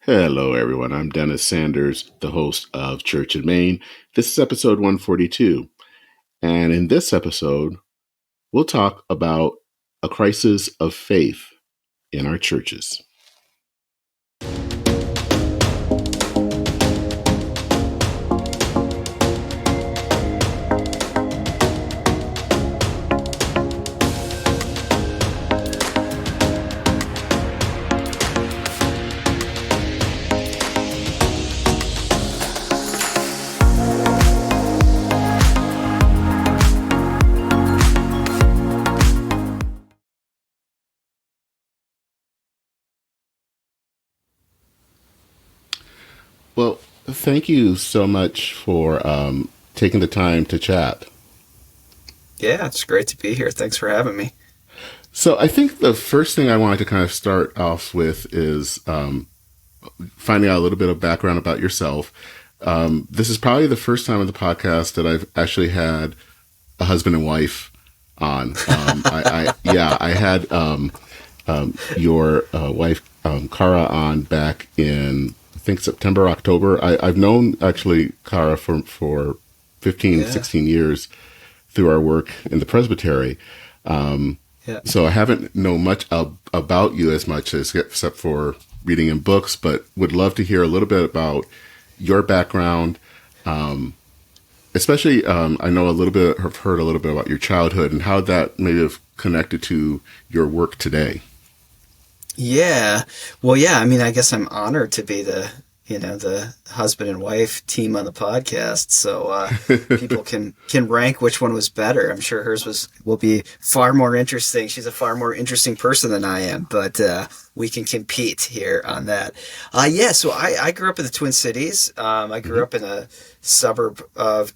Hello, everyone. I'm Dennis Sanders, the host of Church in Maine. This is episode 142. And in this episode, we'll talk about a crisis of faith in our churches. Well, thank you so much for taking the time to chat. Yeah, it's great to be here. Thanks for having me. So I think the first thing I wanted to kind of start off with is finding out a little bit of background about yourself. This is probably the first time on the podcast that I've actually had a husband and wife on. I had your wife, Cara, on back in, I think, September, October. I've known, actually, Cara for 15, 16 years through our work in the presbytery. So I haven't known much about you as much as except for reading in books, but would love to hear a little bit about your background. Especially, I know a little bit, have heard a little bit about your childhood and how that may have connected to your work today. Yeah. Well, yeah, I mean, I guess I'm honored to be the husband and wife team on the podcast. So people can rank which one was better. I'm sure hers will be far more interesting. She's a far more interesting person than I am, but we can compete here on that. So I grew up in the Twin Cities. I grew up in a suburb of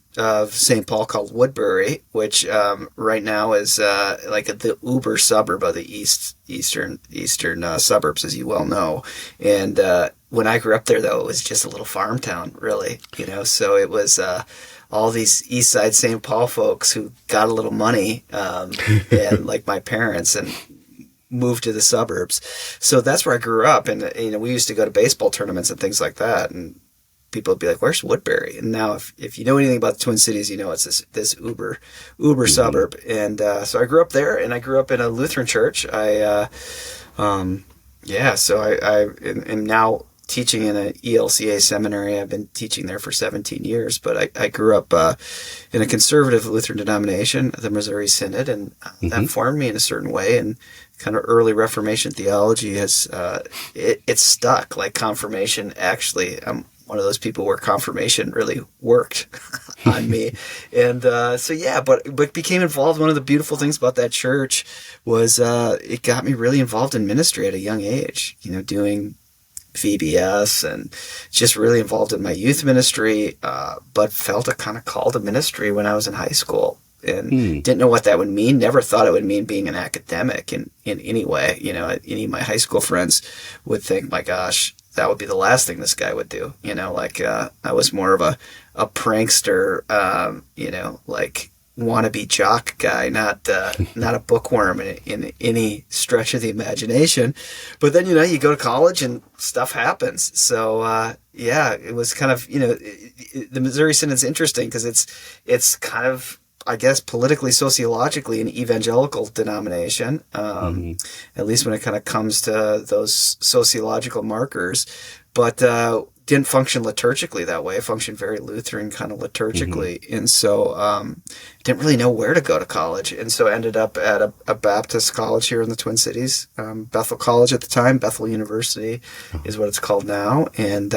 St. Paul called Woodbury, which right now is like the uber suburb of the eastern suburbs, as you well know. And when I grew up there, though, it was just a little farm town, really. So it was all these East Side St. Paul folks who got a little money, and like my parents, and moved to the suburbs. So that's where I grew up, and we used to go to baseball tournaments and things like that, and people would be like, "Where's Woodbury?" And now, if you know anything about the Twin Cities, it's this uber suburb. And so I grew up there, and I grew up in a Lutheran church. So I am now teaching in an ELCA seminary. I've been teaching there for 17 years, but I grew up in a conservative Lutheran denomination, the Missouri Synod, and that formed me in a certain way. And kind of early Reformation theology has it's stuck. Like confirmation, actually, I'm one of those people where confirmation really worked on me. And but became involved. One of the beautiful things about that church was it got me really involved in ministry at a young age, doing VBS and just really involved in my youth ministry, but felt a kind of call to ministry when I was in high school and didn't know what that would mean. Never thought it would mean being an academic in any way. Any of my high school friends would think, my gosh, that would be the last thing this guy would do. I was more of a prankster, like wannabe jock guy, not a bookworm in any stretch of the imagination. But then, you go to college and stuff happens. So, it was kind of, the Missouri Synod's interesting because it's kind of, I guess, politically, sociologically, an evangelical denomination, at least when it kind of comes to those sociological markers, but didn't function liturgically that way. It functioned very Lutheran kind of liturgically. And so didn't really know where to go to college. And so ended up at a Baptist college here in the Twin Cities, Bethel College at the time. Bethel University is what it's called now. And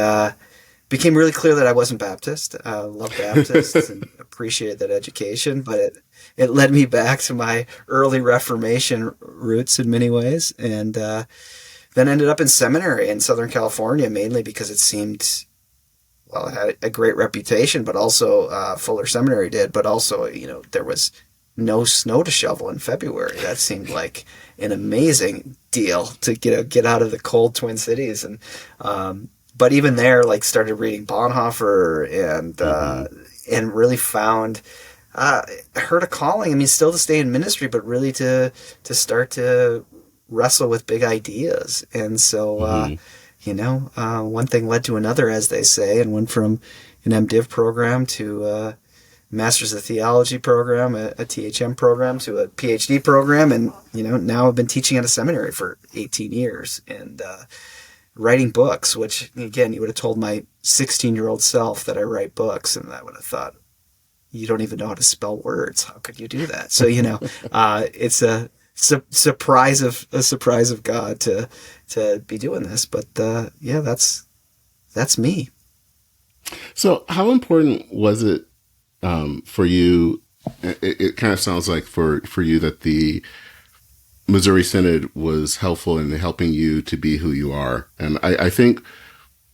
became really clear that I wasn't Baptist. Love Baptists and appreciated that education, but it led me back to my early Reformation roots in many ways. And then ended up in seminary in Southern California, mainly because it seemed, well, it had a great reputation, but also Fuller Seminary did, but also, there was no snow to shovel in February. That seemed like an amazing deal to get out of the cold Twin Cities. And but even there, started reading Bonhoeffer and really found, heard a calling. I mean, still to stay in ministry, but really to start to wrestle with big ideas. And so one thing led to another, as they say, and went from an MDiv program to Masters of Theology program, a THM program, to a PhD program. And, now I've been teaching at a seminary for 18 years and writing books, which, again, you would have told my 16-year-old self that I write books, and I would have thought, you don't even know how to spell words. How could you do that? So, it's a surprise of God to be doing this. But that's me. So how important was it for you? It kind of sounds like for you that the Missouri Synod was helpful in helping you to be who you are. And I think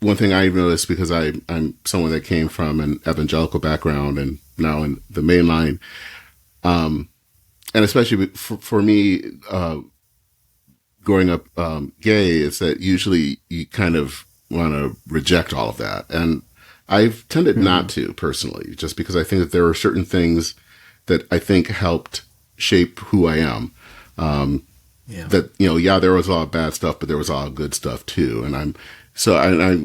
one thing I've noticed, because I'm someone that came from an evangelical background and now in the mainline, and especially for me, growing up gay, is that usually you kind of want to reject all of that. And I've tended not to, personally, just because I think that there are certain things that I think helped shape who I am. That, there was a lot of bad stuff, but there was a lot of good stuff too. And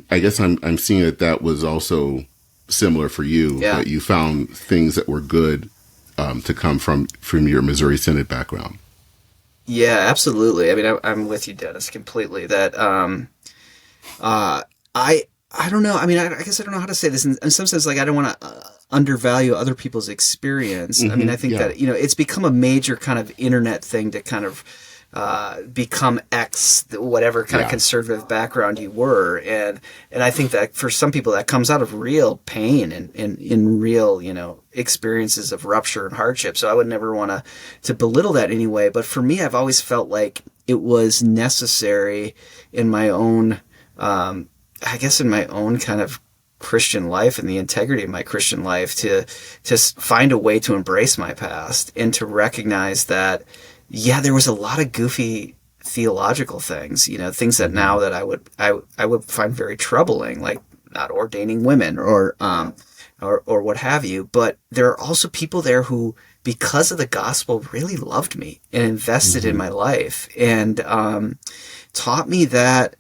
I guess I'm seeing that was also similar for you, that you found things that were good to come from your Missouri Synod background. Yeah, absolutely. I mean, I'm with you, Dennis, completely. That I don't know. I mean, I guess I don't know how to say this. In some sense, like, I don't want to undervalue other people's experience. I mean, I think that, it's become a major kind of internet thing to kind of become X, whatever kind of conservative background you were. And I think that for some people that comes out of real pain and in real, experiences of rupture and hardship. So I would never want to belittle that anyway. But for me, I've always felt like it was necessary in my own, in my own kind of Christian life and the integrity of my Christian life to find a way to embrace my past and to recognize that, there was a lot of goofy theological things, things that now that I would find very troubling, like not ordaining women or what have you. But there are also people there who, because of the gospel, really loved me and invested in my life and taught me that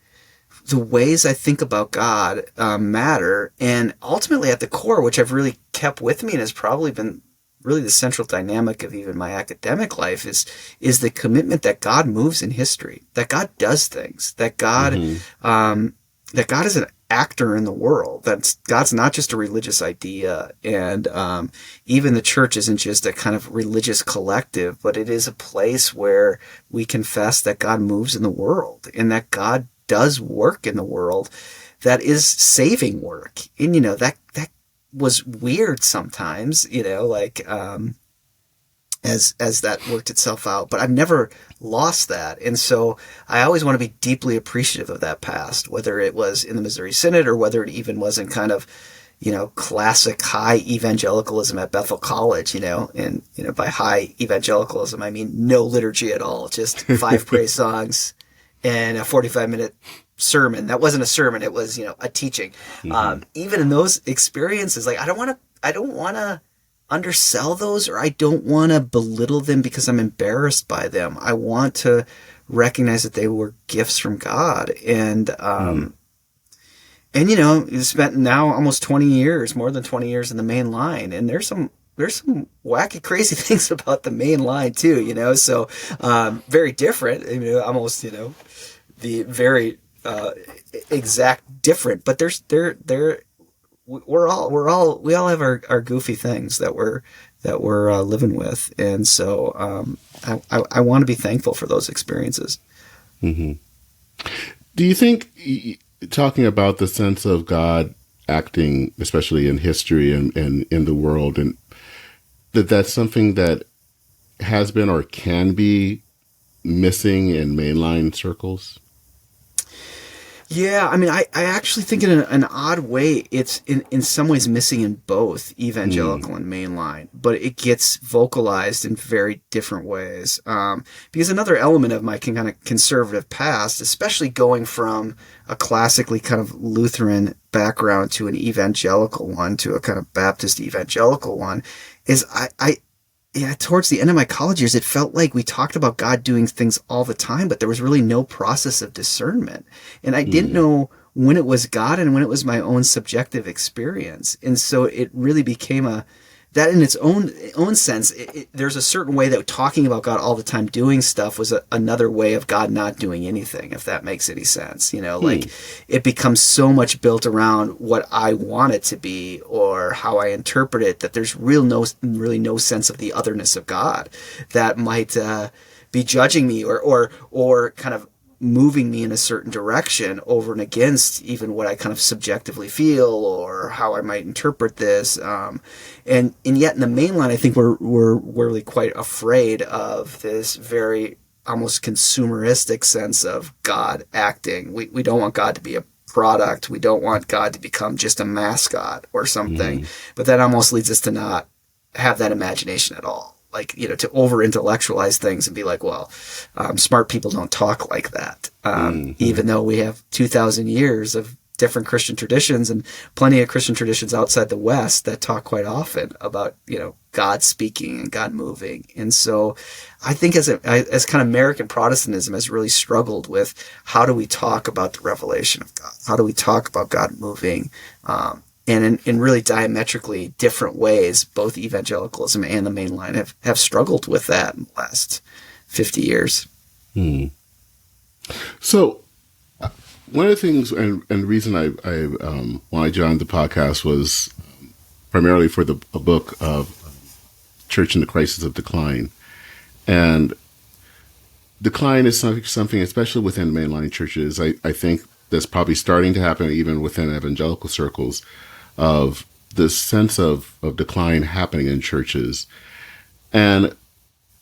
the ways I think about God matter. And ultimately at the core, which I've really kept with me and has probably been really the central dynamic of even my academic life, is the commitment that God moves in history, that God does things, that God is an actor in the world, that God's not just a religious idea. And even the church isn't just a kind of religious collective, but it is a place where we confess that God moves in the world and that God does work in the world that is saving work. And, that was weird sometimes, as that worked itself out, but I've never lost that. And so I always want to be deeply appreciative of that past, whether it was in the Missouri Synod or whether it even was in kind of, classic high evangelicalism at Bethel College, and, by high evangelicalism, I mean no liturgy at all, just 5 praise songs and a 45-minute sermon. That wasn't a sermon. It was, a teaching. Even in those experiences, like, I don't want to undersell those, or I don't want to belittle them because I'm embarrassed by them. I want to recognize that they were gifts from God. And, you spent now almost 20 years, more than 20 years in the main line. And there's some wacky, crazy things about the main line too, so, very different, almost, the very, exact different, but we all have our goofy things that we're living with. And so, I want to be thankful for those experiences. Mm-hmm. Do you think, talking about the sense of God acting, especially in history and in the world, and that's something that has been or can be missing in mainline circles? Yeah, I mean, I actually think in an odd way, it's in some ways missing in both evangelical and mainline, but it gets vocalized in very different ways. Because another element of my kind of conservative past, especially going from a classically kind of Lutheran background to an evangelical one, to a kind of Baptist evangelical one, is yeah, towards the end of my college years, it felt like we talked about God doing things all the time, but there was really no process of discernment. And I didn't Mm, know when it was God and when it was my own subjective experience. And so it really became that in its own sense, there's a certain way that talking about God all the time, doing stuff, was another way of God not doing anything, if that makes any sense. Like, hmm, it becomes so much built around what I want it to be or how I interpret it, that there's really no sense of the otherness of God that might be judging me or kind of moving me in a certain direction over and against even what I kind of subjectively feel or how I might interpret this. And yet in the mainline, I think we're really quite afraid of this very almost consumeristic sense of God acting. We don't want God to be a product. We don't want God to become just a mascot or something. hmm, But that almost leads us to not have that imagination at all. Like, to over intellectualize things and be like, well, smart people don't talk like that. hmm, Even though we have 2,000 years of different Christian traditions and plenty of Christian traditions outside the West that talk quite often about, God speaking and God moving. And so I think as kind of American Protestantism has really struggled with, how do we talk about the revelation of God? How do we talk about God moving? And in really diametrically different ways, both evangelicalism and the mainline have struggled with that in the last 50 years. hmm. So one of the things, and the reason when I joined the podcast was primarily for a book of Church in the Crisis of Decline. And decline is something, especially within mainline churches, I think that's probably starting to happen even within evangelical circles, of this sense of decline happening in churches. And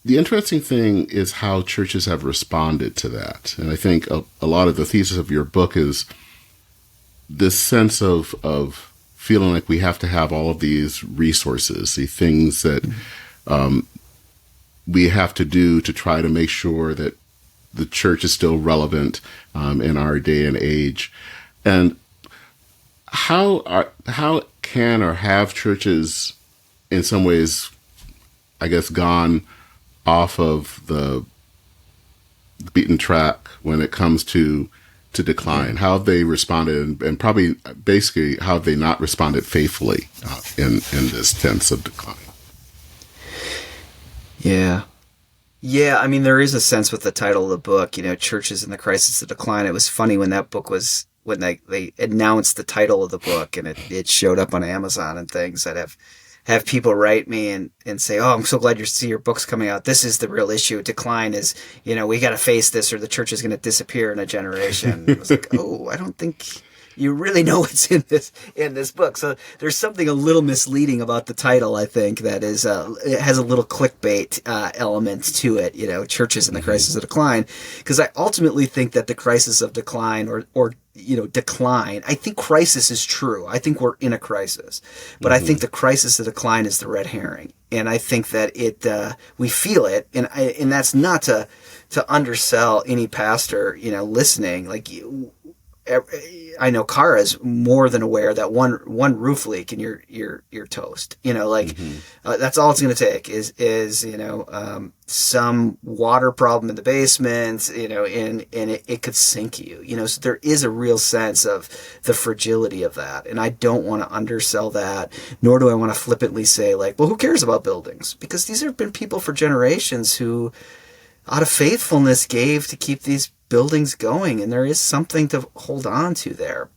the interesting thing is how churches have responded to that. And I think a lot of the thesis of your book is this sense of feeling like we have to have all of these resources, the things that we have to do to try to make sure that the church is still relevant in our day and age. And how can or have churches in some ways, I guess, gone off of the beaten track when it comes to decline? How have they responded, and probably basically how have they not responded faithfully in this tense of decline? Yeah. Yeah, I mean, there is a sense with the title of the book, Churches in the Crisis of Decline. It was funny when that book was, when they announced the title of the book and it showed up on Amazon and things. That have people write me and say, oh, I'm so glad your book's coming out. This is the real issue. Decline is, we got to face this or the church is going to disappear in a generation. I was like, oh, I don't think you really know what's in this book. So there's something a little misleading about the title, I think, that is it has a little clickbait element to it, Churches in the Crisis of Decline. Because I ultimately think that the crisis of decline or decline, I think crisis is true. I think we're in a crisis. But I think the crisis of decline is the red herring. And I think that we feel it. And that's not to undersell any pastor, listening. Like, I know Cara is more than aware that one roof leak and you're toast. That's all it's going to take is some water problem in the basement. And it could sink you. So there is a real sense of the fragility of that, and I don't want to undersell that, nor do I want to flippantly say like, well, who cares about buildings? Because these have been people for generations who, out of faithfulness, gave to keep these buildings going, and there is something to hold on to there.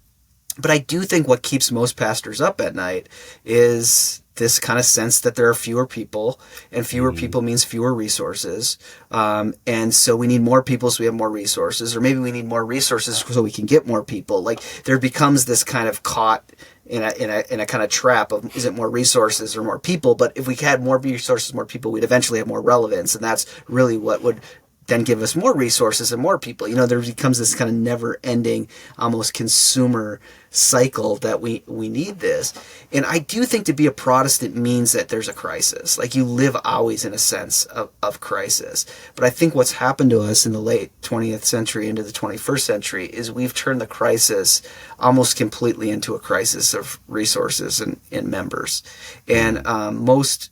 But I do think what keeps most pastors up at night is this kind of sense that there are fewer people, and fewer people means fewer resources. And so we need more people so we have more resources, or maybe we need more resources so we can get more people. Like, there becomes this kind of caught in a kind of trap of, is it more resources or more people? But if we had more resources, more people, we'd eventually have more relevance, and that's really what would then give us more resources and more people. There becomes this kind of never-ending, almost consumer cycle that we need this. And I do think to be a Protestant means that there's a crisis. Like, you live always in a sense of crisis. But I think what's happened to us in the late 20th century into the 21st century is we've turned the crisis almost completely into a crisis of resources and members. And most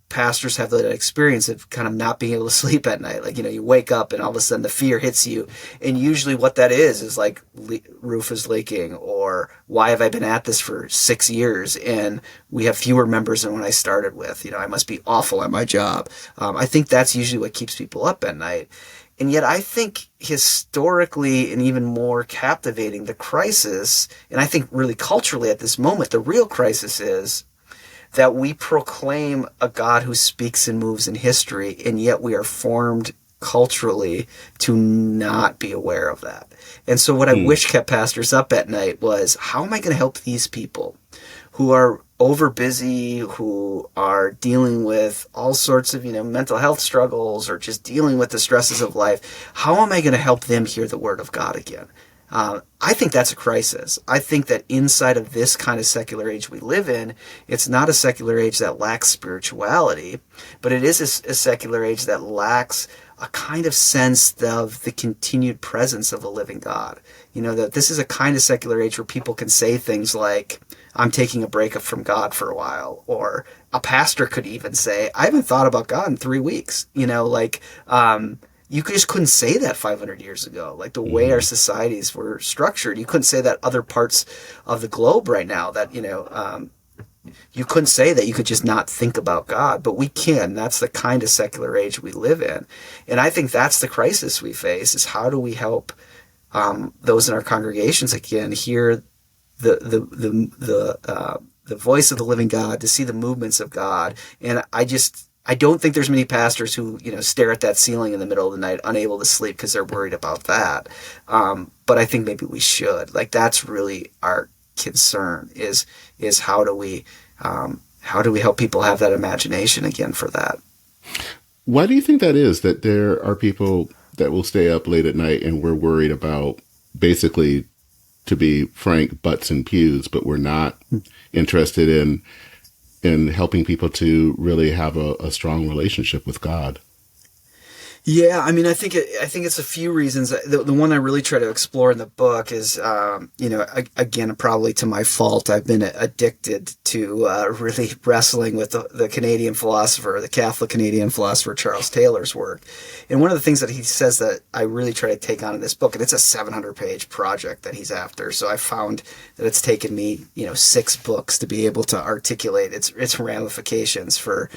pastors have that experience of kind of not being able to sleep at night. Like, you wake up and all of a sudden the fear hits you. And usually what that is like roof is leaking, or why have I been at this for 6 years and we have fewer members than when I started with? I must be awful at my job. I think that's usually what keeps people up at night. And yet I think historically and even more captivating, the crisis, and I think really culturally at this moment, the real crisis is that we proclaim a God who speaks and moves in history, and yet we are formed culturally to not be aware of that. And so what I wish kept pastors up at night was, how am I going to help these people who are over busy, who are dealing with all sorts of, mental health struggles or just dealing with the stresses of life? How am I going to help them hear the word of God again? I think that's a crisis. I think that inside of this kind of secular age we live in, it's not a secular age that lacks spirituality, but it is a secular age that lacks a kind of sense of the continued presence of a living God. That this is a kind of secular age where people can say things like, I'm taking a break from God for a while, or a pastor could even say, I haven't thought about God in 3 weeks. You just couldn't say that 500 years ago. Like the way our societies were structured, you couldn't say that other parts of the globe right now, that, you couldn't say that you could just not think about God, but we can. That's the kind of secular age we live in. And I think that's the crisis we face, is how do we help those in our congregations again hear the voice of the living God, to see the movements of God. And I don't think there's many pastors who, stare at that ceiling in the middle of the night, unable to sleep because they're worried about that. But I think maybe we should. Like, that's really our concern is how do we help people have that imagination again for that? Why do you think that is, that there are people that will stay up late at night and we're worried about, basically, to be frank, butts and pews, but we're not interested in helping people to really have a strong relationship with God? Yeah, I mean, I think it's a few reasons. The one I really try to explore in the book is, again, probably to my fault, I've been addicted to really wrestling with the Canadian philosopher, the Catholic Canadian philosopher Charles Taylor's work. And one of the things that he says that I really try to take on in this book, and it's a 700-page project that he's after, so I found that it's taken me, 6 books to be able to articulate its ramifications for,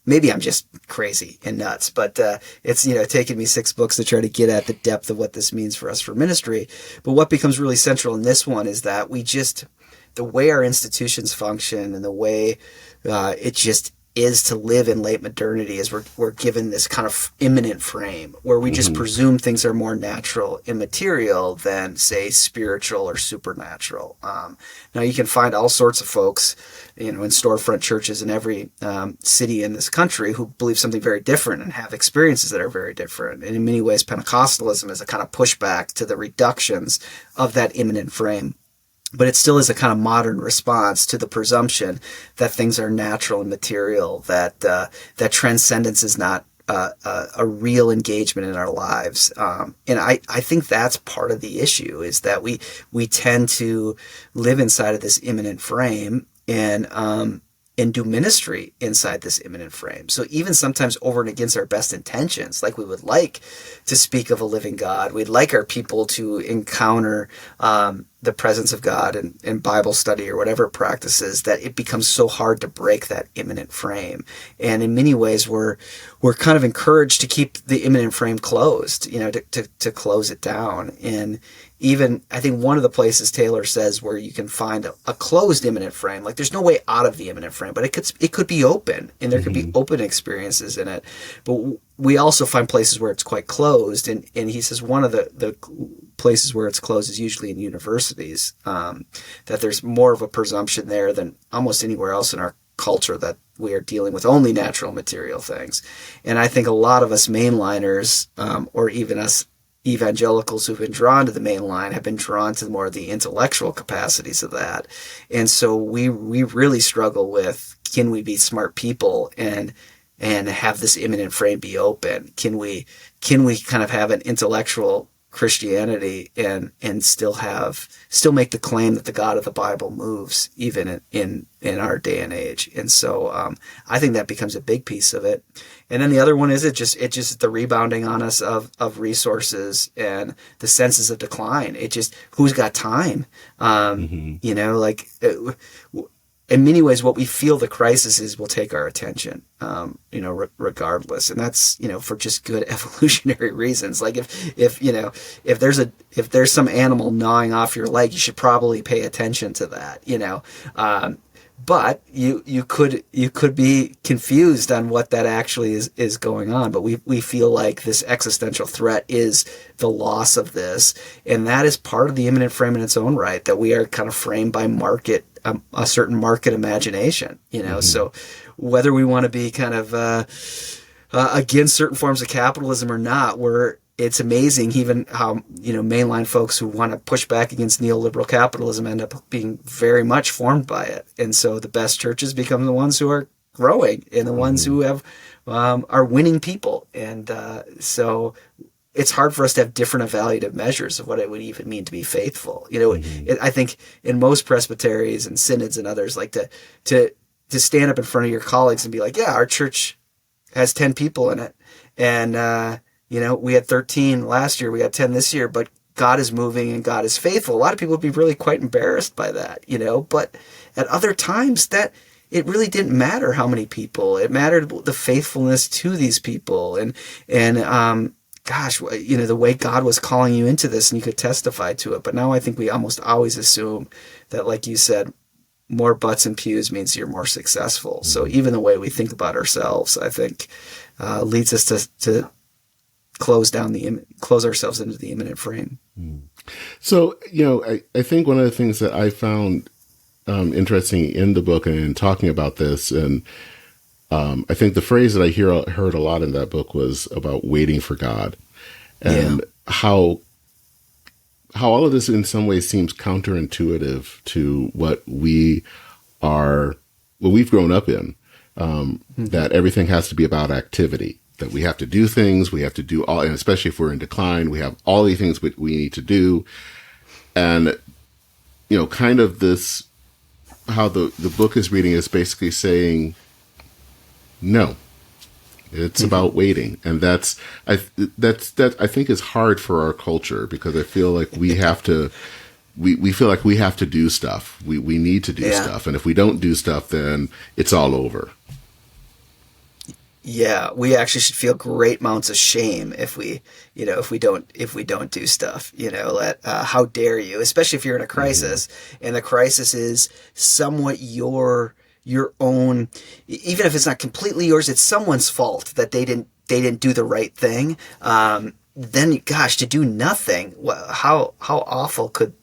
maybe I'm just crazy and nuts, but it's, taken me 6 books to try to get at the depth of what this means for us for ministry. But what becomes really central in this one is that the way our institutions function and the way it just is to live in late modernity is we're given this kind of immanent frame where we just presume things are more natural and material than, say, spiritual or supernatural. Now, you can find all sorts of folks, in storefront churches in every city in this country who believe something very different and have experiences that are very different. And in many ways, Pentecostalism is a kind of pushback to the reductions of that immanent frame. But it still is a kind of modern response to the presumption that things are natural and material, that transcendence is not a real engagement in our lives. And I think that's part of the issue, is that we tend to live inside of this immanent frame and do ministry inside this immanent frame. So even sometimes over and against our best intentions, like we would like to speak of a living God, we'd like our people to encounter the presence of God in Bible study or whatever practices, that it becomes so hard to break that immanent frame. And in many ways, we're kind of encouraged to keep the immanent frame closed, to close it down. And even, I think one of the places Taylor says where you can find a closed immanent frame, like there's no way out of the immanent frame, but it could be open, and there could be open experiences in it. But we also find places where it's quite closed. And he says one of the places where it's closed is usually in universities, that there's more of a presumption there than almost anywhere else in our culture that we are dealing with only natural material things. And I think a lot of us mainliners, or even us evangelicals who've been drawn to the main line, have been drawn to more of the intellectual capacities of that. And so we really struggle with, can we be smart people and have this immanent frame be open? Can we kind of have an intellectual Christianity and still make the claim that the God of the Bible moves even in our day and age. And so I think that becomes a big piece of it. And then the other one is it just the rebounding on us of resources and the senses of decline. It just, who's got time? Like in many ways, what we feel the crisis is will take our attention, regardless. And that's, for just good evolutionary reasons. Like if there's some animal gnawing off your leg, you should probably pay attention to that, but you could be confused on what that actually is going on. But we feel like this existential threat is the loss of this. And that is part of the immanent frame in its own right, that we are kind of framed by a certain market imagination, So whether we want to be kind of against certain forms of capitalism or not, it's amazing even how, mainline folks who want to push back against neoliberal capitalism end up being very much formed by it. And so the best churches become the ones who are growing and the ones who are winning people. And so it's hard for us to have different evaluative measures of what it would even mean to be faithful. I think in most presbyteries and synods and others, like to stand up in front of your colleagues and be like, yeah, our church has 10 people in it. And, we had 13 last year, we got 10 this year, but God is moving and God is faithful. A lot of people would be really quite embarrassed by that, but at other times that it really didn't matter how many people. It mattered the faithfulness to these people and the way God was calling you into this and you could testify to it. But now I think we almost always assume that, like you said, more butts and pews means you're more successful. So even the way we think about ourselves, I think, leads us to close ourselves into the immanent frame. So, I think one of the things that I found interesting in the book and in talking about this, and I think the phrase that I heard a lot in that book was about waiting for God, and how all of this in some ways seems counterintuitive to what we've grown up in, that everything has to be about activity, that we have to do things, we have to do all, and especially if we're in decline, we have all these things we need to do. And, kind of this, how the book is reading is basically saying, no, it's about waiting. And that I think is hard for our culture, because I feel like we have to, we feel like we have to do stuff. We need to do stuff. And if we don't do stuff, then it's all over. Yeah, we actually should feel great amounts of shame if we don't do stuff. How dare you? Especially if you're in a crisis, and the crisis is somewhat your own. Even if it's not completely yours, it's someone's fault that they didn't do the right thing. Then, gosh, to do nothing. How awful could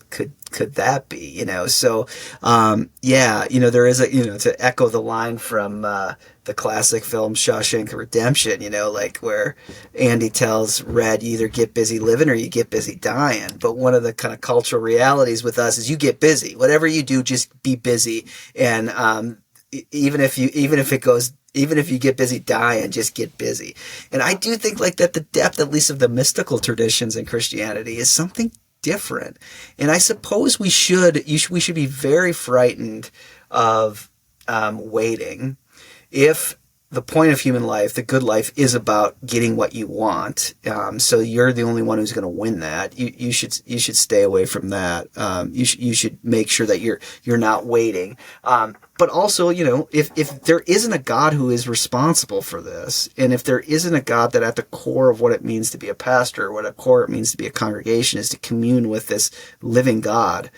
that be? So there is to echo the line from the classic film Shawshank Redemption, like where Andy tells Red, you either get busy living or you get busy dying. But one of the kind of cultural realities with us is you get busy. Whatever you do, just be busy. And even if you get busy dying, just get busy. And I do think like that the depth, at least of the mystical traditions in Christianity, is something different. And I suppose we should be very frightened of waiting if the point of human life, the good life, is about getting what you want. So you're the only one who's going to win that. You should stay away from that. You should make sure that you're not waiting. But also, if there isn't a God who is responsible for this, and if there isn't a God that at the core of what it means to be a pastor, what at core it means to be a congregation is to commune with this living God,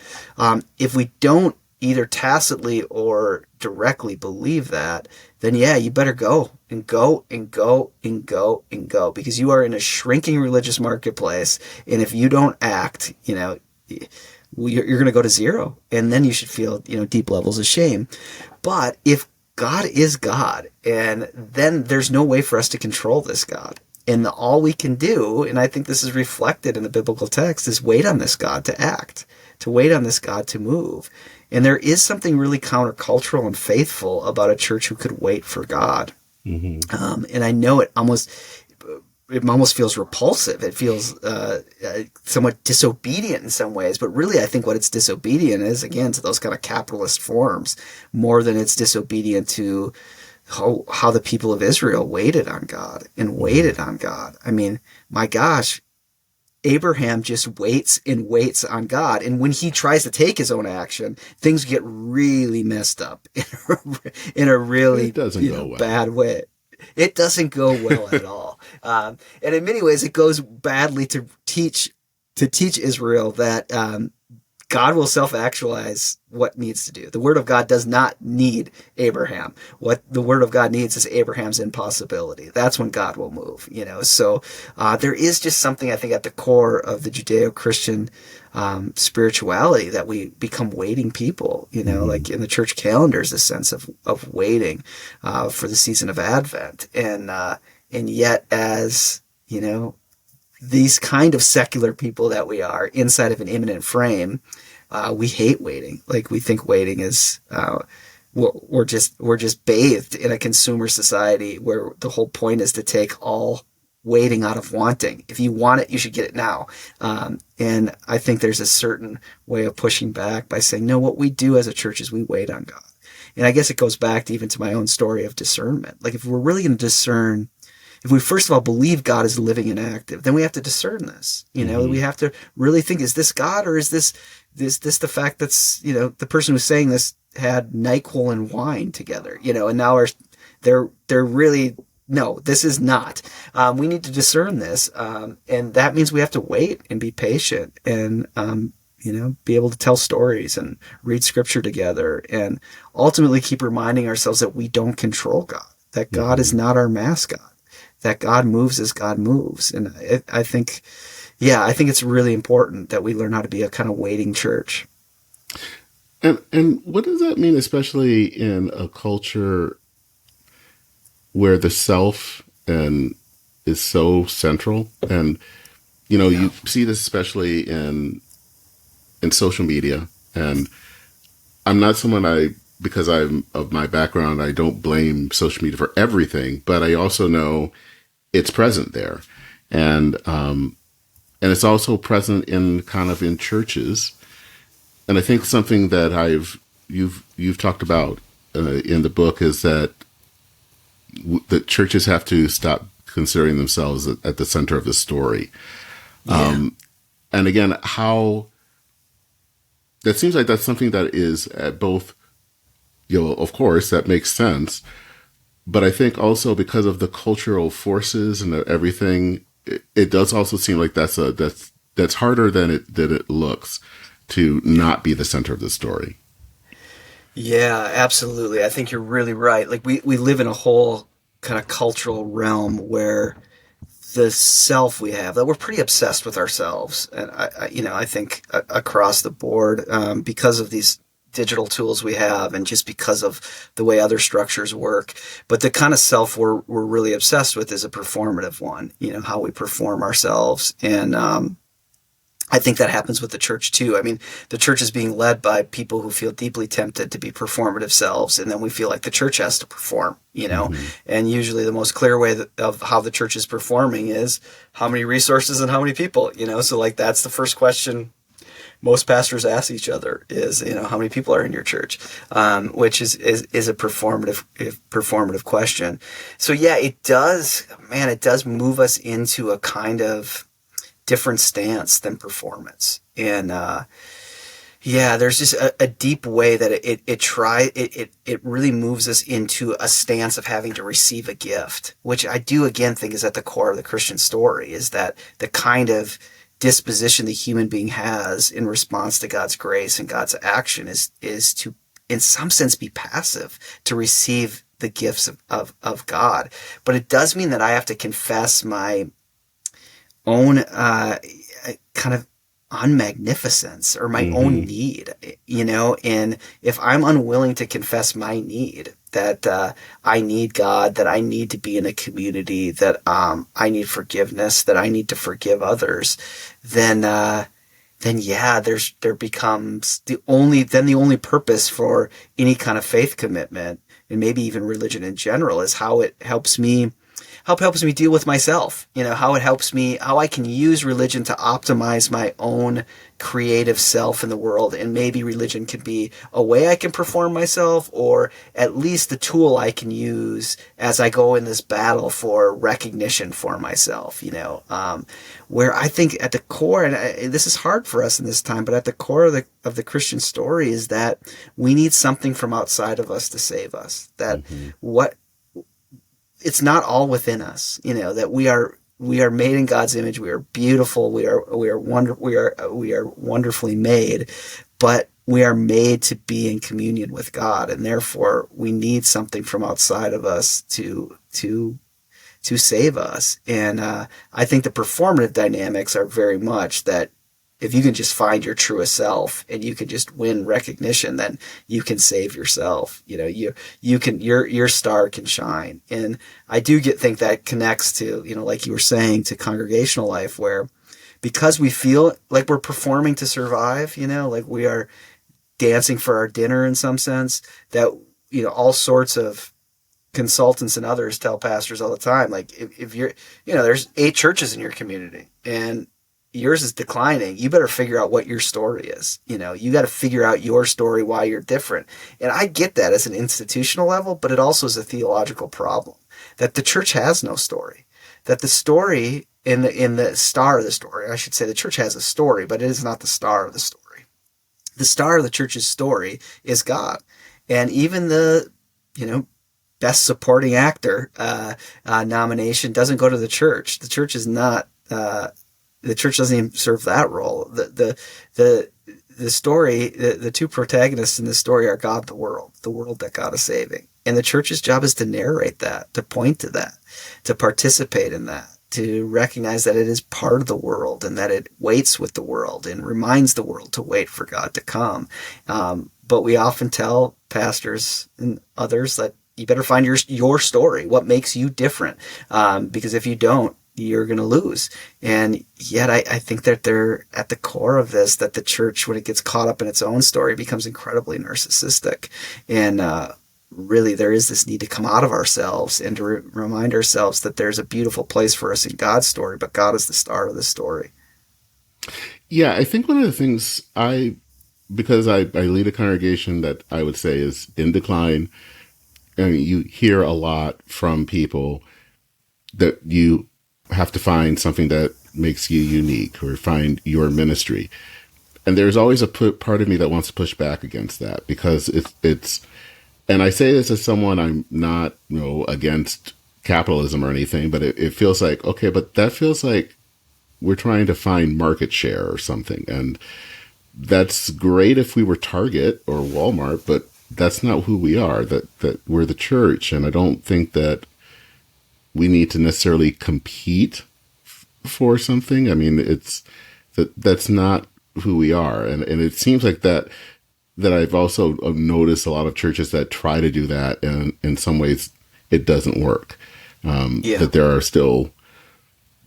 if we don't either tacitly or directly believe that, then you better go and go and go and go and go, because you are in a shrinking religious marketplace. And if you don't act, you're going to go to zero, and then you should feel, deep levels of shame. But if God is God, and then there's no way for us to control this God. And all we can do, and I think this is reflected in the biblical text, is wait on this God to act, to wait on this God to move. And there is something really countercultural and faithful about a church who could wait for God. And I know it almost, it almost feels repulsive. It feels somewhat disobedient in some ways. But really, I think what it's disobedient is, again, to those kind of capitalist forms, more than it's disobedient to how the people of Israel waited on God and waited on God. I mean, my gosh, Abraham just waits and waits on God. And when he tries to take his own action, things get really messed up in a really bad way. It doesn't go well at all. And in many ways, it goes badly to teach Israel that God will self-actualize what needs to do. The word of God does not need Abraham. What the word of God needs is Abraham's impossibility. That's when God will move, So there is just something, I think, at the core of the Judeo-Christian spirituality that we become waiting people, like in the church calendar is a sense of waiting for the season of Advent. And yet as, these kind of secular people that we are inside of an imminent frame, we hate waiting. Like we think waiting is, we're just bathed in a consumer society where the whole point is to take all waiting out of wanting. If you want it, you should get it now. And I think there's a certain way of pushing back by saying, no, what we do as a church is we wait on God. And I guess it goes back to even to my own story of discernment. Like if we're really going to discern, if we first of all believe God is living and active, then we have to discern this. We have to really think: is this God, or is this the fact that's the person who's saying this had NyQuil and wine together, and now they're really no, this is not. We need to discern this, and that means we have to wait and be patient and be able to tell stories and read Scripture together, and ultimately keep reminding ourselves that we don't control God, that God is not our mascot. That God moves as God moves. And I think it's really important that we learn how to be a kind of waiting church. And what does that mean, especially in a culture where the self is so central? And, you see this especially in social media. And I'm not someone because I'm of my background, I don't blame social media for everything, but I also know it's present there. And it's also present in churches. And I think something that you've talked about in the book is that the churches have to stop considering themselves at the center of the story. Yeah. And again, that seems like that's something that is at both, of course, that makes sense. But I think also because of the cultural forces and everything, it does also seem like that's harder than it looks to not be the center of the story. Yeah, absolutely. I think you're really right. Like we live in a whole kind of cultural realm where the self we have, that we're pretty obsessed with ourselves. And I think across the board, because of these digital tools we have and just because of the way other structures work. But the kind of self we're really obsessed with is a performative one, how we perform ourselves. And I think that happens with the church too. I mean, the church is being led by people who feel deeply tempted to be performative selves, and then we feel like the church has to perform, and usually the most clear way of how the church is performing is how many resources and how many people, so like that's the first question most pastors ask each other is, how many people are in your church, which is a performative question. So yeah, it does move us into a kind of different stance than performance. And there's just a deep way that it really moves us into a stance of having to receive a gift, which I do again think is at the core of the Christian story, is that the kind of disposition the human being has in response to God's grace and God's action is to, in some sense, be passive, to receive the gifts of God. But it does mean that I have to confess my own kind of unmagnificence or my own need, and if I'm unwilling to confess my need, that I need God, that I need to be in a community, that I need forgiveness, that I need to forgive others, then there becomes the only purpose for any kind of faith commitment, and maybe even religion in general, is how it helps me. how it helps me deal with myself, how it helps me, how I can use religion to optimize my own creative self in the world. And maybe religion could be a way I can perform myself, or at least the tool I can use as I go in this battle for recognition for myself, where I think at the core, and this is hard for us in this time, but at the core of the Christian story is that we need something from outside of us to save us. That it's not all within us, that we are made in God's image. We are beautiful. We are wonderfully made, but we are made to be in communion with God, and therefore we need something from outside of us to save us. And I think the performative dynamics are very much that if you can just find your truest self and you can just win recognition, then you can save yourself. You can, your star can shine. And I do think that connects to, like you were saying, to congregational life, where because we feel like we're performing to survive, like we are dancing for our dinner in some sense, that, all sorts of consultants and others tell pastors all the time, like if you're, there's 8 churches in your community and yours is declining, you better figure out what your story is. You got to figure out your story, why you're different. And I get that as an institutional level, but it also is a theological problem that the church has no story, that the story in the star of the story, I should say the church has a story, but it is not the star of the story. The star of the church's story is God. And even the, best supporting actor nomination doesn't go to the church. The church is not, the church doesn't even serve that role. The story, the 2 protagonists in the story are God, the world that God is saving. And the church's job is to narrate that, to point to that, to participate in that, to recognize that it is part of the world and that it waits with the world and reminds the world to wait for God to come. But we often tell pastors and others that you better find your story, what makes you different, because if you don't, you're going to lose. And yet I think that they're at the core of this, that the church, when it gets caught up in its own story, becomes incredibly narcissistic. And really there is this need to come out of ourselves and to remind ourselves that there's a beautiful place for us in God's story, but God is the star of the story. Yeah, I think one of the things because I lead a congregation that I would say is in decline, and you hear a lot from people that you have to find something that makes you unique or find your ministry. And there's always a part of me that wants to push back against that, because it's, and I say this as someone, I'm not, against capitalism or anything, but it feels like, okay, but that feels like we're trying to find market share or something. And that's great if we were Target or Walmart, but that's not who we are, that we're the church. And I don't think that we need to necessarily compete for something. I mean, that's not who we are. And it seems like that I've also noticed a lot of churches that try to do that, and in some ways it doesn't work. That there are still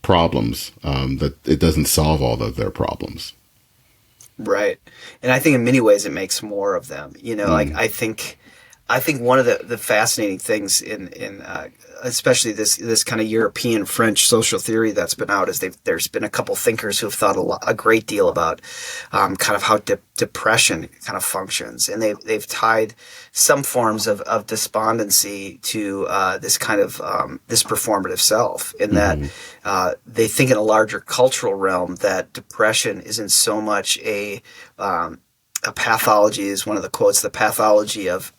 problems, that it doesn't solve all of their problems. Right. And I think in many ways it makes more of them, like I think one of the fascinating things in especially this kind of European French social theory that's been out is there's been a couple thinkers who have thought a great deal about kind of how depression kind of functions, and they've tied some forms of despondency to this kind of this performative self, in that they think in a larger cultural realm that depression isn't so much a pathology, is one of the quotes, the pathology of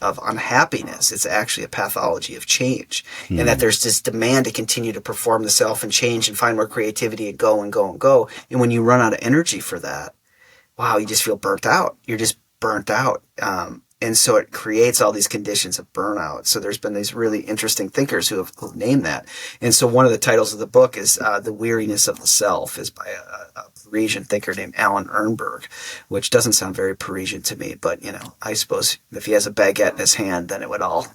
unhappiness. It's actually a pathology of change. And that there's this demand to continue to perform the self and change and find more creativity and go and go and go. And when you run out of energy for that, wow, you just feel burnt out. You're just burnt out. And so it creates all these conditions of burnout. So there's been these really interesting thinkers who have named that. And so one of the titles of the book is The Weariness of the Self, is by a Parisian thinker named Alan Ehrenberg, which doesn't sound very Parisian to me, but, I suppose if he has a baguette in his hand, then it would all,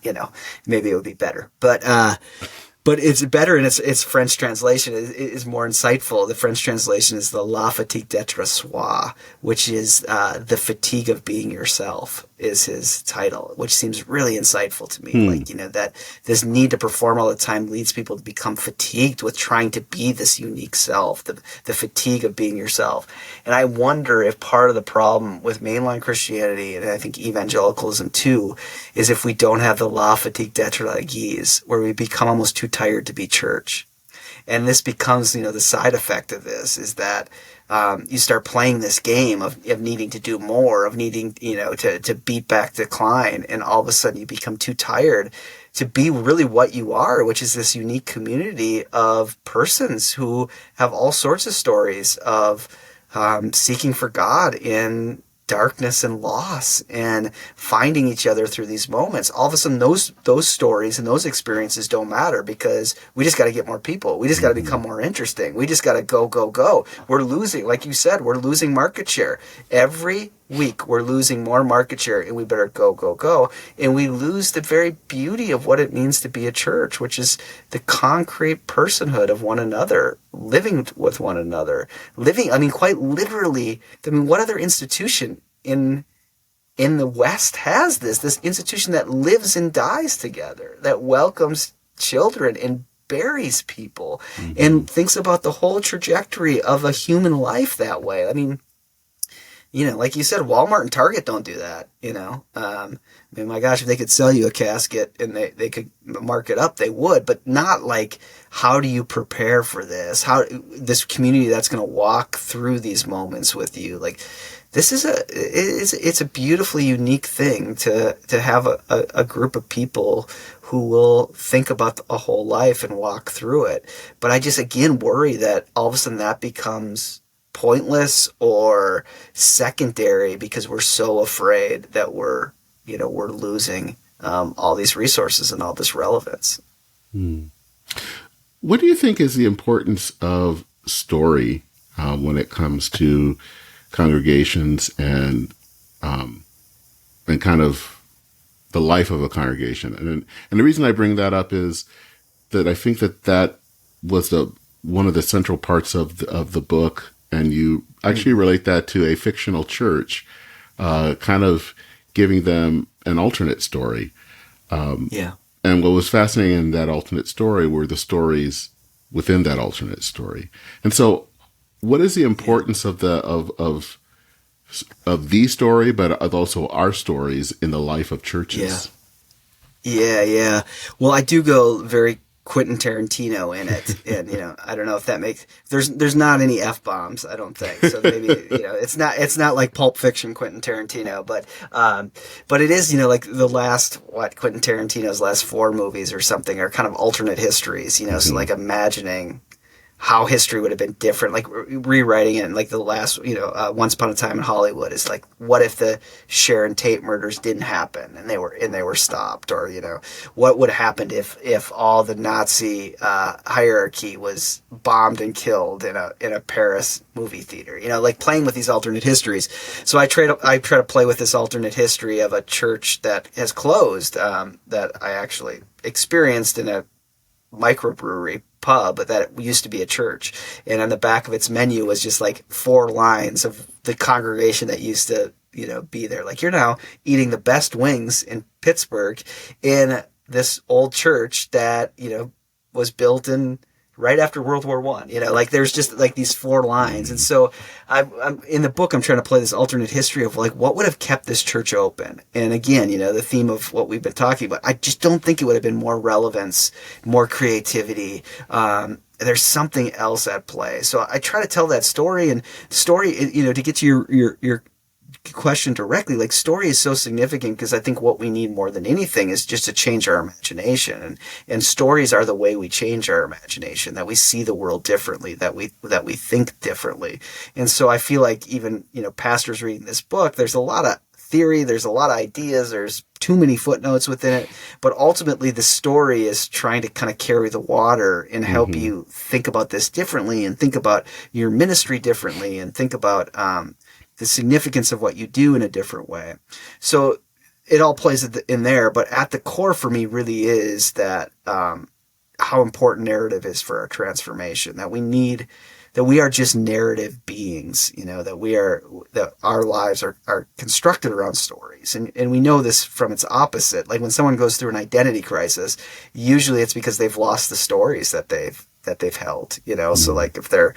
maybe it would be better. But it's better, and its French translation is more insightful. The French translation is the La Fatigue d'être soi, which is the fatigue of being yourself. is his title, which seems really insightful to me. Like, that this need to perform all the time leads people to become fatigued with trying to be this unique self, the fatigue of being yourself. And I wonder if part of the problem with mainline Christianity, and I think evangelicalism too, is if we don't have the la fatigue d'etre la guise, where we become almost too tired to be church. And this becomes, the side effect of this is that you start playing this game of needing to do more, of needing, to beat back decline. And all of a sudden you become too tired to be really what you are, which is this unique community of persons who have all sorts of stories of seeking for God in darkness and loss and finding each other through these moments. All of a sudden those stories and those experiences don't matter because we just got to get more people. We just got to become more interesting. We just got to go. We're losing, like you said, we're losing market share. Every week we're losing more market share, and we better go. And we lose the very beauty of what it means to be a church, which is the concrete personhood of one another, living with one another, quite literally. What other institution in the West has this institution that lives and dies together, that welcomes children and buries people and thinks about the whole trajectory of a human life that way? Like you said, Walmart and Target don't do that, my gosh, if they could sell you a casket and they could mark it up, they would, but not like, how do you prepare for this? This community that's going to walk through these moments with you. Like, this is it's a beautifully unique thing to have a group of people who will think about a whole life and walk through it. But I just, again, worry that all of a sudden that becomes pointless or secondary because we're so afraid that we're losing all these resources and all this relevance. What do you think is the importance of story when it comes to congregations and kind of the life of a congregation? And the reason I bring that up is that I think that was one of the central parts of the book. And you actually relate that to a fictional church, kind of giving them an alternate story. And what was fascinating in that alternate story were the stories within that alternate story. And so, what is the importance of the story, but also our stories in the life of churches? Yeah. Well, I do go very Quentin Tarantino in it, and I don't know if that makes there's not any F-bombs, I don't think, so maybe it's not like Pulp Fiction Quentin Tarantino, but it is like the last Quentin Tarantino's last 4 movies or something are kind of alternate histories, so like imagining how history would have been different, like rewriting it. And like the last, Once Upon a Time in Hollywood is like, what if the Sharon Tate murders didn't happen and they were stopped, or what would have happened if all the Nazi hierarchy was bombed and killed in a Paris movie theater? Like playing with these alternate histories. So I try to play with this alternate history of a church that has closed, that I actually experienced in a microbrewery pub that used to be a church, and on the back of its menu was just like 4 lines of the congregation that used to be there. Like, you're now eating the best wings in Pittsburgh in this old church that was built in right after World War I. Like, there's just like these 4 lines. And so I'm in the book, I'm trying to play this alternate history of like, what would have kept this church open? And again, the theme of what we've been talking about, I just don't think it would have been more relevance, more creativity. There's something else at play. So I try to tell that story, and story, to get to your question directly, like, story is so significant because I think what we need more than anything is just to change our imagination, and stories are the way we change our imagination, that we see the world differently, that we think differently. And so I feel like even pastors reading this book, there's a lot of theory, there's a lot of ideas, there's too many footnotes within it, but ultimately the story is trying to kind of carry the water and help you think about this differently, and think about your ministry differently, and think about the significance of what you do in a different way. So it all plays in there, but at the core for me really is that how important narrative is for our transformation, that we need that we are just narrative beings, that our lives are constructed around stories. And we know this from its opposite. Like when someone goes through an identity crisis, usually it's because they've lost the stories that they've held, So like if they're,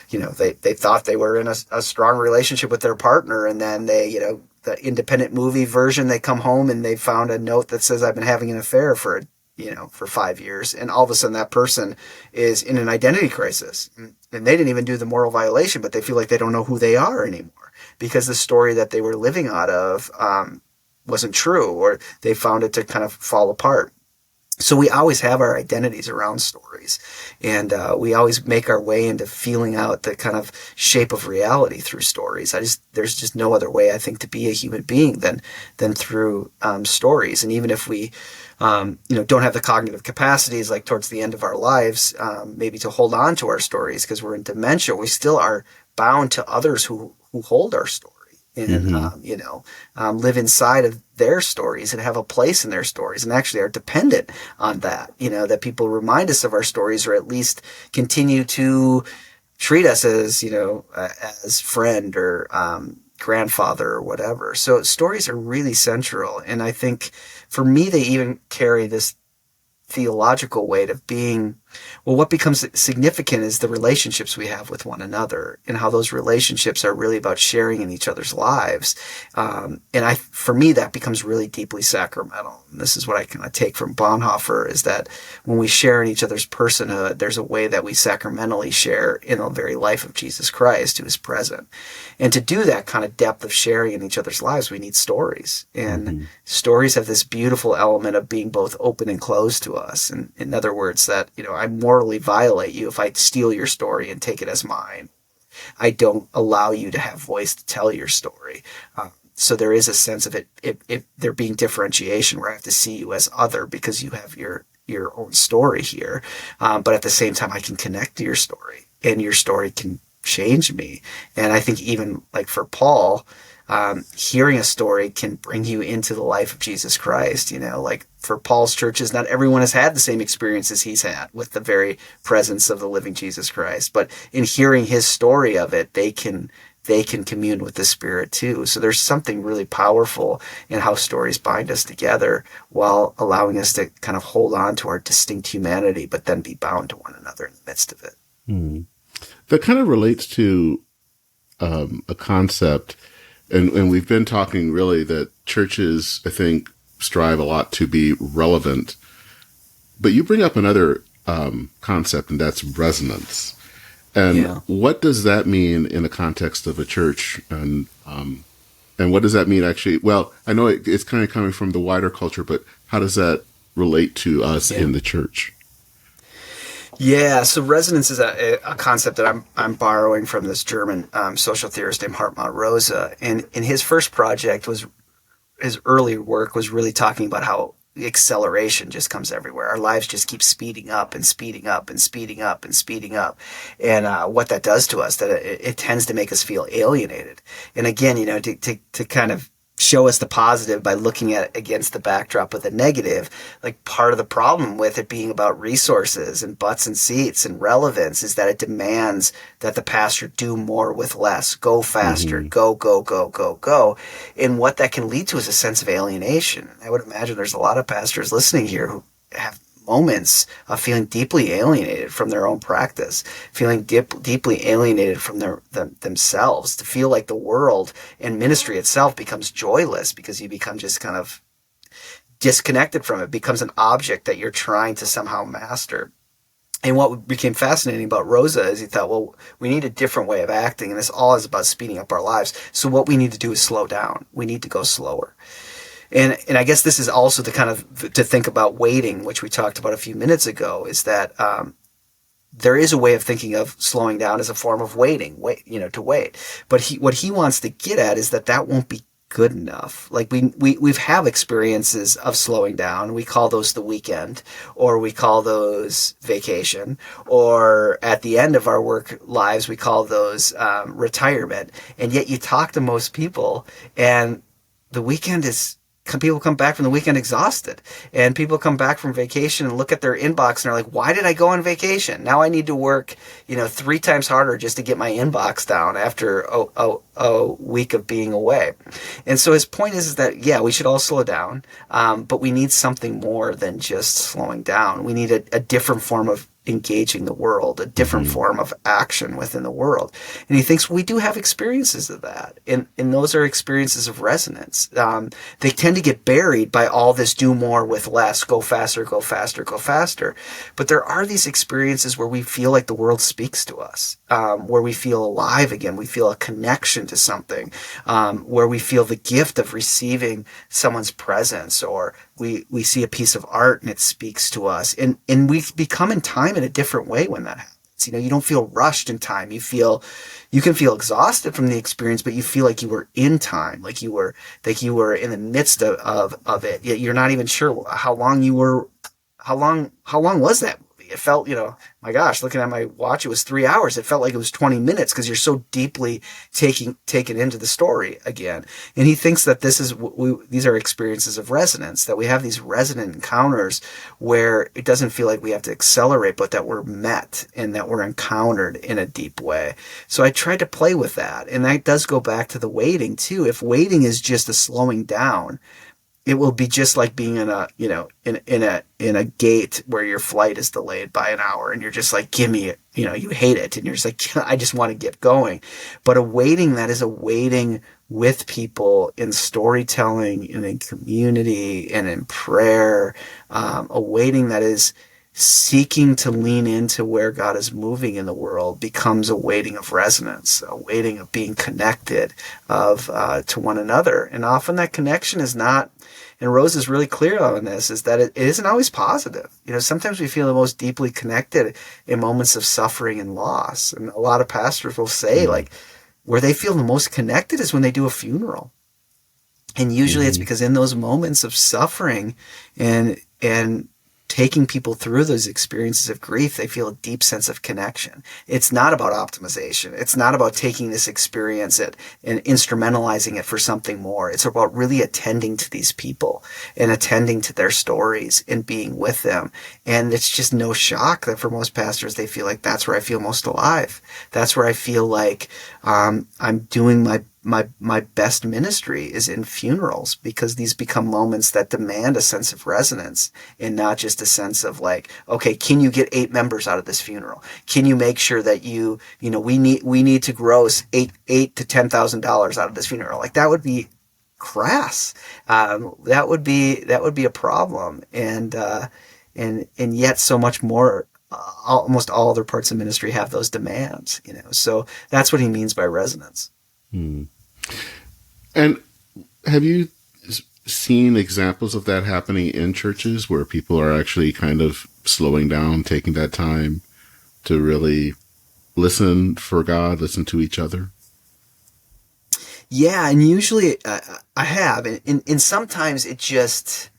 they thought they were in a strong relationship with their partner, and then they, the independent movie version, they come home and they found a note that says, I've been having an affair for 5 years. And all of a sudden that person is in an identity crisis, and they didn't even do the moral violation, but they feel like they don't know who they are anymore because the story that they were living out of wasn't true, or they found it to kind of fall apart. So we always have our identities around stories, and we always make our way into feeling out the kind of shape of reality through stories. There's just no other way, I think, to be a human being than through stories. And even if we, don't have the cognitive capacities, like towards the end of our lives, maybe to hold on to our stories because we're in dementia, we still are bound to others who hold our story. And, live inside of their stories and have a place in their stories, and actually are dependent on that, that people remind us of our stories, or at least continue to treat us as, as friend or grandfather or whatever. So stories are really central. And I think for me, they even carry this theological weight of being, well, what becomes significant is the relationships we have with one another, and how those relationships are really about sharing in each other's lives. For me, that becomes really deeply sacramental. And this is what I kind of take from Bonhoeffer, is that when we share in each other's personhood, there's a way that we sacramentally share in the very life of Jesus Christ, who is present. And to do that kind of depth of sharing in each other's lives, we need stories. And stories have this beautiful element of being both open and closed to us. And in other words, that, I morally violate you if I steal your story and take it as mine. I don't allow you to have voice to tell your story. So there is a sense of it there being differentiation, where I have to see you as other because you have your own story here. But at the same time, I can connect to your story, and your story can change me. And I think even like for Paul, hearing a story can bring you into the life of Jesus Christ. Like for Paul's churches, not everyone has had the same experiences he's had with the very presence of the living Jesus Christ. But in hearing his story of it, they can commune with the Spirit too. So there's something really powerful in how stories bind us together while allowing us to kind of hold on to our distinct humanity, but then be bound to one another in the midst of it. That kind of relates to a concept. And we've been talking really that churches, I think, strive a lot to be relevant. But you bring up another concept, and that's resonance. And what does that mean in the context of a church? And what does that mean actually? Well, I know it's kind of coming from the wider culture, but how does that relate to us in the church? Yeah, so resonance is a concept that I'm borrowing from this German social theorist named Hartmut Rosa. And in his first project, his early work was really talking about how acceleration just comes everywhere. Our lives just keep speeding up and speeding up and speeding up and speeding up. And what that does to us, that it tends to make us feel alienated. And again, to kind of show us the positive by looking at it against the backdrop of the negative. Like part of the problem with it being about resources and butts and seats and relevance is that it demands that the pastor do more with less, go faster, go, go, go, go, go. And what that can lead to is a sense of alienation. I would imagine there's a lot of pastors listening here who have moments of feeling deeply alienated from their own practice, feeling deeply alienated from themselves, to feel like the world and ministry itself becomes joyless because you become just kind of disconnected from it, becomes an object that you're trying to somehow master. And what became fascinating about Rosa is he thought, well, we need a different way of acting, and this all is about speeding up our lives. So what we need to do is slow down. We need to go slower. And I guess this is also the kind of to think about waiting, which we talked about a few minutes ago, is that there is a way of thinking of slowing down as a form of waiting, to wait. But what he wants to get at is that won't be good enough. Like we've have experiences of slowing down. We call those the weekend, or we call those vacation, or at the end of our work lives, we call those retirement. And yet you talk to most people, and the weekend is people come back from the weekend exhausted, and people come back from vacation and look at their inbox and are like, why did I go on vacation? Now I need to work, 3 times harder just to get my inbox down after a week of being away. And so his point is that, yeah, we should all slow down, but we need something more than just slowing down. We need a different form of engaging the world, a different form of action within the world. And he thinks we do have experiences of that. And those are experiences of resonance. They tend to get buried by all this do more with less, go faster, go faster, go faster. But there are these experiences where we feel like the world speaks to us, where we feel alive again. We feel a connection to something, where we feel the gift of receiving someone's presence, or we see a piece of art and it speaks to us. And we become in time in a different way when that happens. You don't feel rushed in time. You can feel exhausted from the experience, but you feel like you were in time, like you were in the midst of it. Yet you're not even sure how long was that movie? It felt, my gosh, looking at my watch, it was 3 hours. It felt like it was 20 minutes because you're so deeply taken into the story again. And he thinks that these are experiences of resonance, that we have these resonant encounters where it doesn't feel like we have to accelerate, but that we're met and that we're encountered in a deep way. So I tried to play with that. And that does go back to the waiting too. If waiting is just a slowing down, it will be just like being in a gate where your flight is delayed by an hour, and you're just like, give me it. You hate it, and you're just like, I just want to get going. But a waiting that is a waiting with people in storytelling and in community and in prayer, a waiting that is seeking to lean into where God is moving in the world becomes a waiting of resonance, a waiting of being connected to one another. And often that connection is not, and Rose is really clear on this, is that it isn't always positive. Sometimes we feel the most deeply connected in moments of suffering and loss. And a lot of pastors will say, like, where they feel the most connected is when they do a funeral. And usually it's because in those moments of suffering and taking people through those experiences of grief, they feel a deep sense of connection. It's not about optimization. It's not about taking this experience and instrumentalizing it for something more. It's about really attending to these people and attending to their stories and being with them. And it's just no shock that for most pastors, they feel like that's where I feel most alive. That's where I feel like I'm doing my best ministry is in funerals, because these become moments that demand a sense of resonance and not just a sense of like, okay, can you get 8 members out of this funeral? Can you make sure that we need to gross $8,000 to $10,000 out of this funeral? Like, that would be crass. That would be a problem. And yet so much more, almost all other parts of ministry have those demands, so that's what he means by resonance. And have you seen examples of that happening in churches where people are actually kind of slowing down, taking that time to really listen for God, listen to each other? Yeah, and usually I have, and sometimes it just,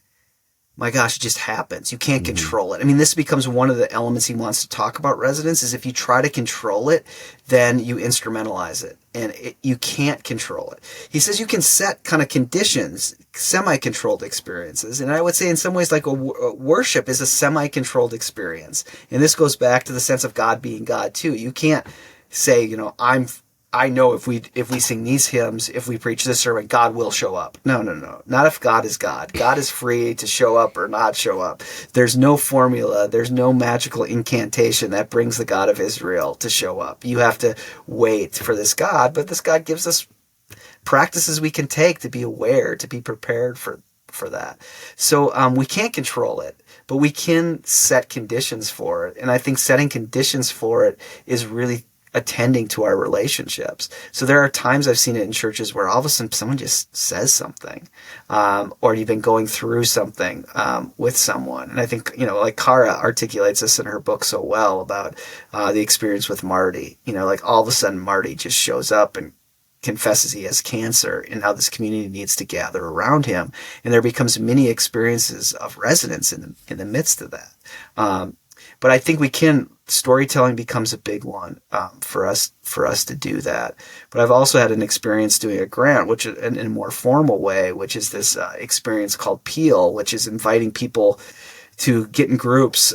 my gosh, it just happens. You can't control it. I mean, this becomes one of the elements he wants to talk about resonance, is if you try to control it, then you instrumentalize it, and you can't control it. He says you can set kind of conditions, semi-controlled experiences, and I would say in some ways like a worship is a semi-controlled experience. And this goes back to the sense of God being God too. You can't say, I know if we sing these hymns, if we preach this sermon, God will show up. No. Not if God is God. God is free to show up or not show up. There's no formula. There's no magical incantation that brings the God of Israel to show up. You have to wait for this God, but this God gives us practices we can take to be aware, to be prepared for that. So we can't control it, but we can set conditions for it. And I think setting conditions for it is really attending to our relationships. So there are times I've seen it in churches where all of a sudden someone just says something, or you've been going through something with someone. And I think, like Carrie articulates this in her book so well about the experience with Marty. Like all of a sudden Marty just shows up and confesses he has cancer, and how this community needs to gather around him. And there becomes many experiences of resonance in the midst of that. But I think storytelling becomes a big one for us to do that. But I've also had an experience doing a grant, which in a more formal way, which is this experience called Peel, which is inviting people to get in groups.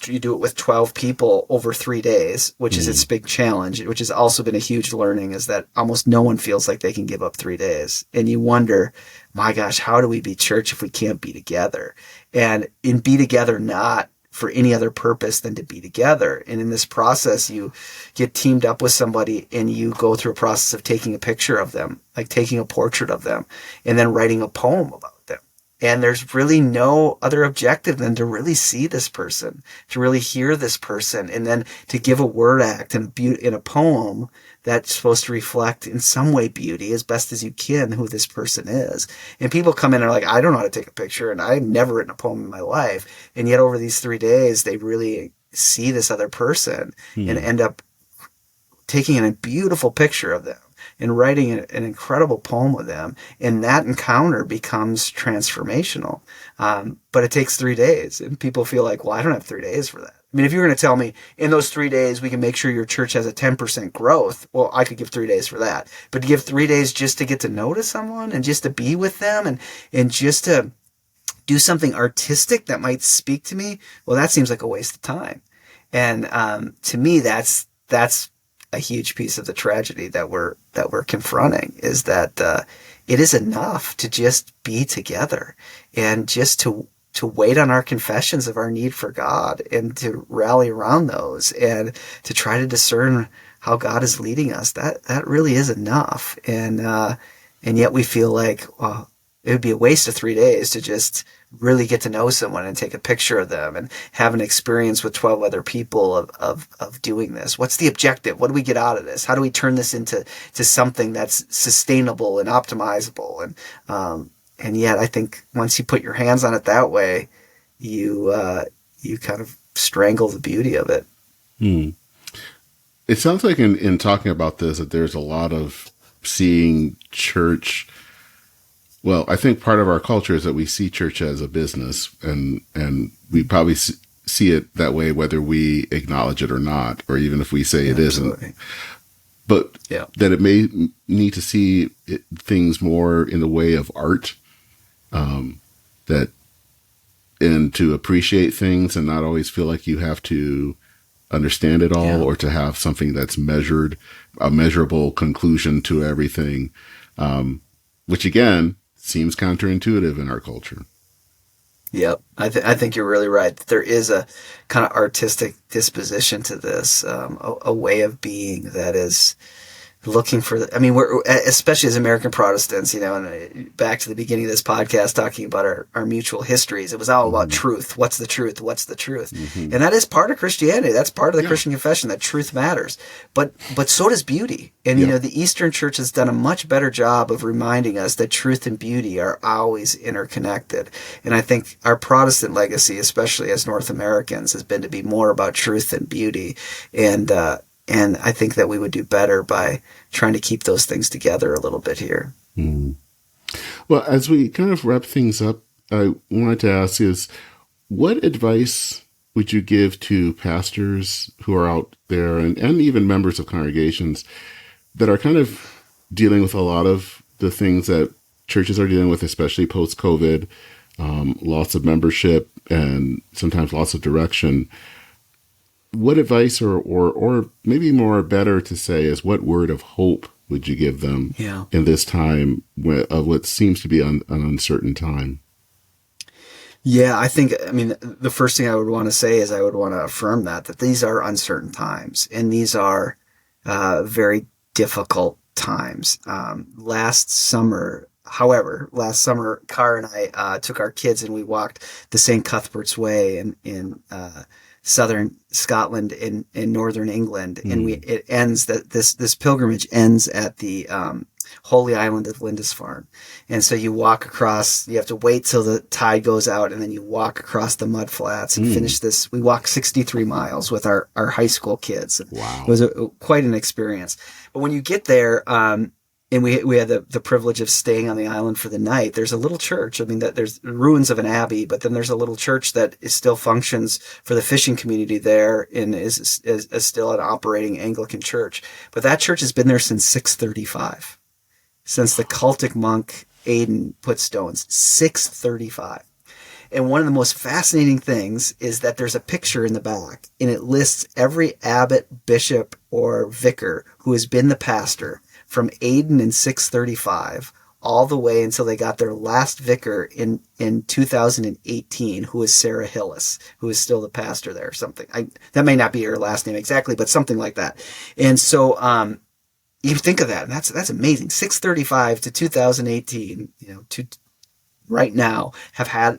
You do it with 12 people over 3 days, which is its big challenge, which has also been a huge learning, is that almost no one feels like they can give up 3 days. And you wonder, my gosh, how do we be church if we can't be together? And be together not for any other purpose than to be together. And in this process, you get teamed up with somebody and you go through a process of taking a picture of them, like taking a portrait of them, and then writing a poem about them. And there's really no other objective than to really see this person, to really hear this person, and then to give a word act in a poem that's supposed to reflect in some way beauty as best as you can who this person is. And people come in and are like, I don't know how to take a picture, and I've never written a poem in my life. And yet over these 3 days, they really see this other person and end up taking a beautiful picture of them and writing an incredible poem with them. And that encounter becomes transformational. But it takes 3 days. And people feel like, well, I don't have 3 days for that. I mean, if you're going to tell me in those 3 days, we can make sure your church has a 10% growth, well, I could give 3 days for that. But to give 3 days just to get to know someone and just to be with them and just to do something artistic that might speak to me, well, that seems like a waste of time. And to me, that's a huge piece of the tragedy that we're confronting, is that it is enough to just be together and just to wait on our confessions of our need for God and to rally around those and to try to discern how God is leading us. That really is enough. And yet we feel like, well, it would be a waste of 3 days to just really get to know someone and take a picture of them and have an experience with 12 other people of doing this. What's the objective? What do we get out of this? How do we turn this into something that's sustainable and optimizable? And yet I think once you put your hands on it that way, you kind of strangle the beauty of it. It sounds like in talking about this, that there's a lot of seeing church. Well, I think part of our culture is that we see church as a business, and we probably see it that way whether we acknowledge it or not, or even if we say it isn't. But that it may need to see things more in the way of art, and to appreciate things and not always feel like you have to understand it all or to have something that's measured, a measurable conclusion to everything, which again seems counterintuitive in our culture. Yep. I think you're really right. There is a kind of artistic disposition to this, a way of being that is looking for we're, especially as American Protestants, and back to the beginning of this podcast, talking about our mutual histories, it was all about truth. What's the truth? What's the truth? And that is part of Christianity. That's part of the Christian confession, that truth matters. But so does beauty. And, the Eastern Church has done a much better job of reminding us that truth and beauty are always interconnected. And I think our Protestant legacy, especially as North Americans, has been to be more about truth and beauty. And I think that we would do better by trying to keep those things together a little bit here. Well, as we kind of wrap things up, I wanted to ask is, what advice would you give to pastors who are out there and even members of congregations that are kind of dealing with a lot of the things that churches are dealing with, especially post-COVID, loss of membership and sometimes loss of direction? What advice or maybe more better to say is, what word of hope would you give them in this time of what seems to be an uncertain time? Yeah, I think, the first thing I would want to say is I would want to affirm that these are uncertain times, and these are very difficult times. Last summer, Carr and I took our kids and we walked the St. Cuthbert's Way in southern Scotland in northern England, and this pilgrimage ends at the holy island of Lindisfarne. And so you walk across, you have to wait till the tide goes out, and then you walk across the mud flats and finish this. We walked 63 miles with our high school kids. Wow. It was quite an experience. But when you get there, and we had the privilege of staying on the island for the night. There's a little church. I mean, that there's ruins of an abbey, but then there's a little church that still functions for the fishing community there, and is still an operating Anglican church. But that church has been there since 635, since the cultic monk Aidan put stones. 635. And one of the most fascinating things is that there's a picture in the back, and it lists every abbot, bishop, or vicar who has been the pastor from Aidan in 635 all the way until they got their last vicar in 2018, who is Sarah Hillis, who is still the pastor there or something. That may not be her last name exactly, but something like that. And so you think of that, and that's amazing. 635 to 2018, right now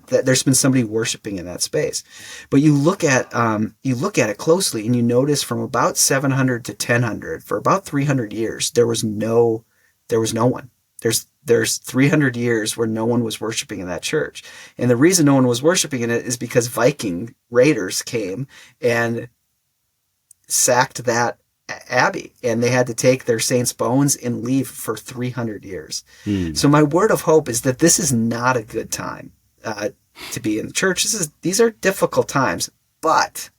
there's been somebody worshiping in that space. But you look at it closely, and you notice from about 700 to 1000, for about 300 years, there was no one. There's 300 years where no one was worshiping in that church. And the reason no one was worshiping in it is because Viking raiders came and sacked that abbey, and they had to take their saints' bones and leave for 300 years. So my word of hope is that this is not a good time to be in the church. These are difficult times, but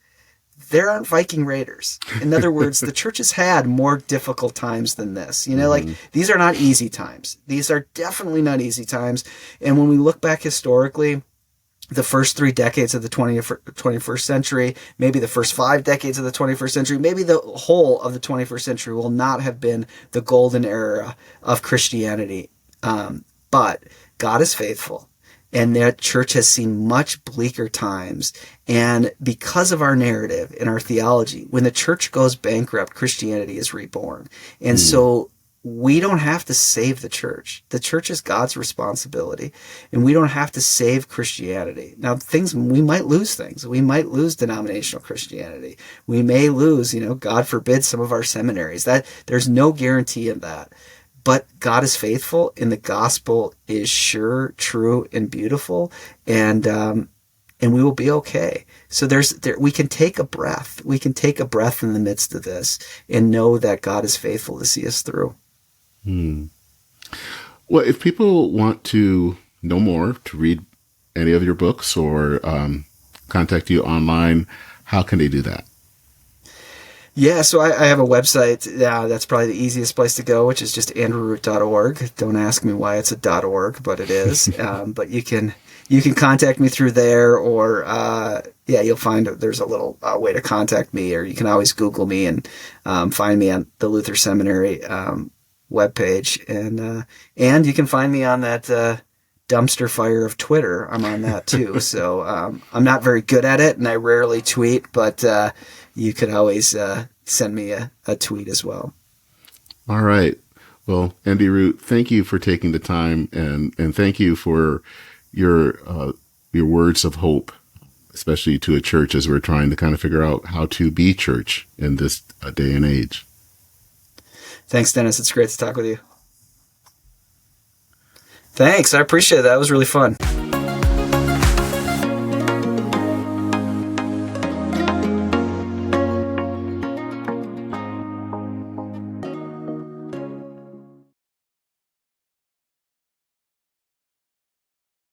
there aren't Viking raiders. In other words, the church has had more difficult times than this. Like, these are not easy times. These are definitely not easy times. And when we look back historically, the first 3 decades of the 21st century, maybe the first 5 decades of the 21st century, maybe the whole of the 21st century will not have been the golden era of Christianity. But God is faithful, and that church has seen much bleaker times. And because of our narrative and our theology, when the church goes bankrupt, Christianity is reborn. And so we don't have to save the church. The church is God's responsibility, and we don't have to save Christianity. Now, we might lose things. We might lose denominational Christianity. We may lose, God forbid, some of our seminaries. There's no guarantee of that. But God is faithful, and the gospel is sure, true, and beautiful, and we will be okay. So we can take a breath. We can take a breath in the midst of this and know that God is faithful to see us through. Well, if people want to know more, to read any of your books or contact you online, how can they do that? Yeah, so I have a website. That's probably the easiest place to go, which is just andrewroot.org. Don't ask me why it's a .org, but it is. But you can contact me through there, or you'll find there's a little way to contact me, or you can always Google me and find me on the Luther Seminary webpage, and you can find me on that dumpster fire of Twitter. I'm on that too. So I'm not very good at it, and I rarely tweet, but you could always send me a tweet as well. All right. Well, Andy Root, thank you for taking the time, and thank you for your words of hope, especially to a church as we're trying to kind of figure out how to be church in this day and age. Thanks, Dennis. It's great to talk with you. Thanks. I appreciate that. It was really fun.